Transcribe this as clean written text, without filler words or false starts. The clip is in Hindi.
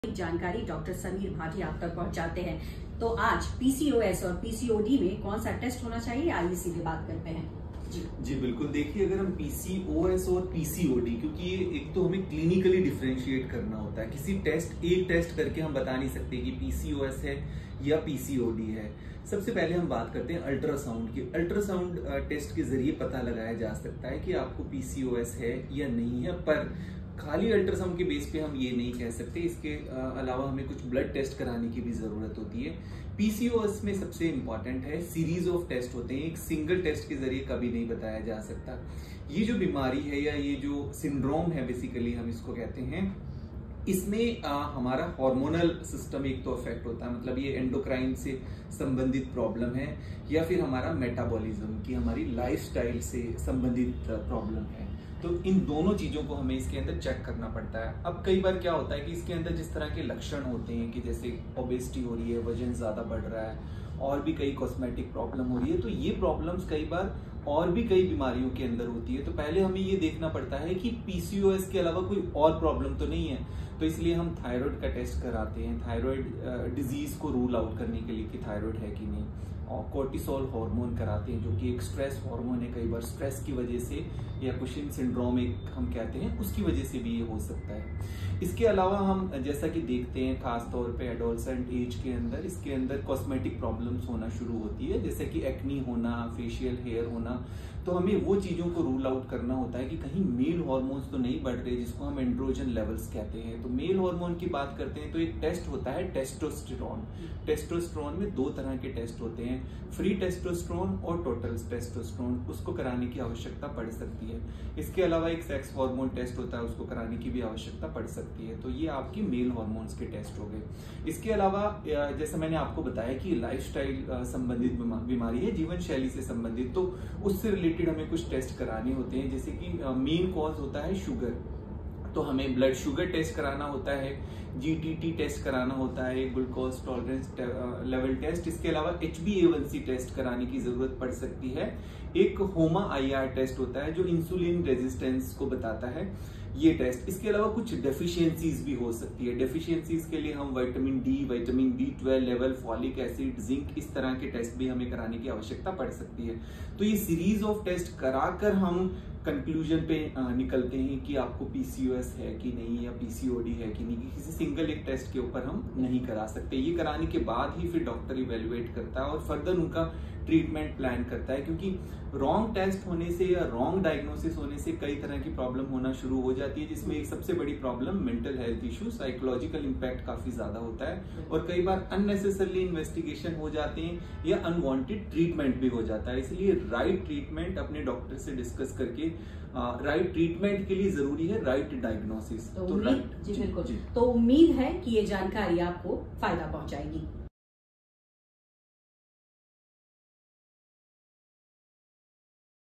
जानकारी डॉक्टर समीर भाटिया आप तक पहुंचाते हैं। तो आज पीसीओएस और पीसीओडी में कौन सा टेस्ट होना चाहिए, आइए सीधे बात करते हैं। जी बिल्कुल। देखिए, अगर हम पीसीओएस और पीसीओडी, क्योंकि ये एक तो हमें क्लिनिकली डिफरेंशिएट करना होता है, किसी एक टेस्ट करके हम बता नहीं सकते कि पीसीओएस है या पीसीओडी है। सबसे पहले हम बात करते हैं अल्ट्रासाउंड की। अल्ट्रासाउंड टेस्ट के जरिए पता लगाया जा सकता है कि आपको पीसीओएस है या नहीं है, पर खाली अल्ट्रासाउंड के बेस पे हम ये नहीं कह सकते। इसके अलावा हमें कुछ ब्लड टेस्ट कराने की भी जरूरत होती है। पीसीओएस में सबसे इंपॉर्टेंट है सीरीज ऑफ टेस्ट होते हैं, एक सिंगल टेस्ट के जरिए कभी नहीं बताया जा सकता। ये जो बीमारी है या ये जो सिंड्रोम है, बेसिकली हम इसको कहते हैं, इसमें हमारा हार्मोनल सिस्टम एक तो अफेक्ट होता है, मतलब ये एंडोक्राइन से संबंधित प्रॉब्लम है, या फिर हमारा मेटाबॉलिज्म की हमारी लाइफस्टाइल से संबंधित प्रॉब्लम है। तो इन दोनों चीजों को हमें इसके अंदर चेक करना पड़ता है। अब कई बार क्या होता है कि इसके अंदर जिस तरह के लक्षण होते हैं कि जैसे ओबेसिटी हो रही है, वजन ज्यादा बढ़ रहा है, और भी कई कॉस्मेटिक प्रॉब्लम हो रही है, तो ये प्रॉब्लम्स कई बार और भी कई बीमारियों के अंदर होती है। तो पहले हमें ये देखना पड़ता है कि पीसीओएस के अलावा कोई और प्रॉब्लम तो नहीं है। तो इसलिए हम थायराइड का टेस्ट कराते हैं, थायराइड डिजीज को रूल आउट करने के लिए कि थायराइड है कि नहीं, और कोर्टिसोल हार्मोन कराते हैं जो कि एक स्ट्रेस हार्मोन है। कई बार स्ट्रेस की वजह से या कुशिन सिंड्रोम एक हम कहते हैं, उसकी वजह से भी ये हो सकता है। इसके अलावा हम जैसा कि देखते हैं खास तौर पे एडोलसेंट एज के अंदर, इसके अंदर कॉस्मेटिक प्रॉब्लम्स होना शुरू होती है, जैसे कि एक्नी होना, फेशियल हेयर होना। तो हमें वो चीजों को रूल आउट करना होता है कि कहीं मेल हार्मोन्स तो नहीं बढ़ रहे, जिसको हम एंड्रोजन लेवल्स कहते हैं। तो मेल हार्मोन की बात करते हैं तो एक टेस्ट होता है टेस्टोस्टेरोन। टेस्टोस्टेरोन में दो तरह के टेस्ट होते हैं, फ्री टेस्टोस्टेरोन और टोटल टेस्टोस्टेरोन। उसको कराने की आवश्यकता पड़ सकती है। इसके अलावा एक सेक्स हार्मोन टेस्ट होता है, उसको कराने की भी आवश्यकता पड़ सकती है। तो ये आपकी मेल हार्मोन्स के टेस्ट हो गए। इसके अलावा जैसा मैंने आपको बताया कि लाइफस्टाइल संबंधित बीमारी है, जीवन शैली से संबंधित, तो उससे रिलेटेड हमें कुछ टेस्ट कराने होते हैं। जैसे कि मेन कॉज होता है शुगर, तो हमें ब्लड शुगर टेस्ट कराना होता है, जीटीटी टेस्ट कराना होता है, ग्लूकोज टॉलरेंस लेवल टेस्ट। इसके अलावा HbA1c टेस्ट कराने की जरूरत पड़ सकती है। एक होमा IR टेस्ट होता है जो इंसुलिन रेजिस्टेंस को बताता है, ये टेस्ट। इसके अलावा कुछ डेफिशिएंसीज भी हो सकती है। डेफिशिएंसीज के लिए हम vitamin D, vitamin B12 level, folic acid, zinc, इस तरह के टेस्ट भी हमें कराने की आवश्यकता पड़ सकती है। तो ये सीरीज ऑफ टेस्ट कराकर हम कंक्लूजन पे निकलते हैं कि आपको पीसीओएस है कि नहीं या पीसीओडी है कि नहीं। किसी सिंगल एक टेस्ट के ऊपर हम नहीं करा सकते। ये कराने के बाद ही फिर डॉक्टर इवेलुएट करता है और फर्दर उनका ट्रीटमेंट प्लान करता है, क्योंकि रॉन्ग टेस्ट होने से या रॉन्ग डायग्नोसिस होने से कई तरह की प्रॉब्लम होना शुरू हो जाती है, जिसमें एक सबसे बड़ी problem mental health issue, psychological impact काफी ज्यादा होता है, और कई बार अननेसेसरली इन्वेस्टिगेशन हो जाते हैं या अनवांटेड ट्रीटमेंट भी हो जाता है। इसलिए राइट ट्रीटमेंट अपने डॉक्टर से डिस्कस करके, राइट ट्रीटमेंट के लिए जरूरी है राइट डायग्नोसिस। तो बिल्कुल। तो उम्मीद है कि ये जानकारी आपको फायदा पहुंचाएगी।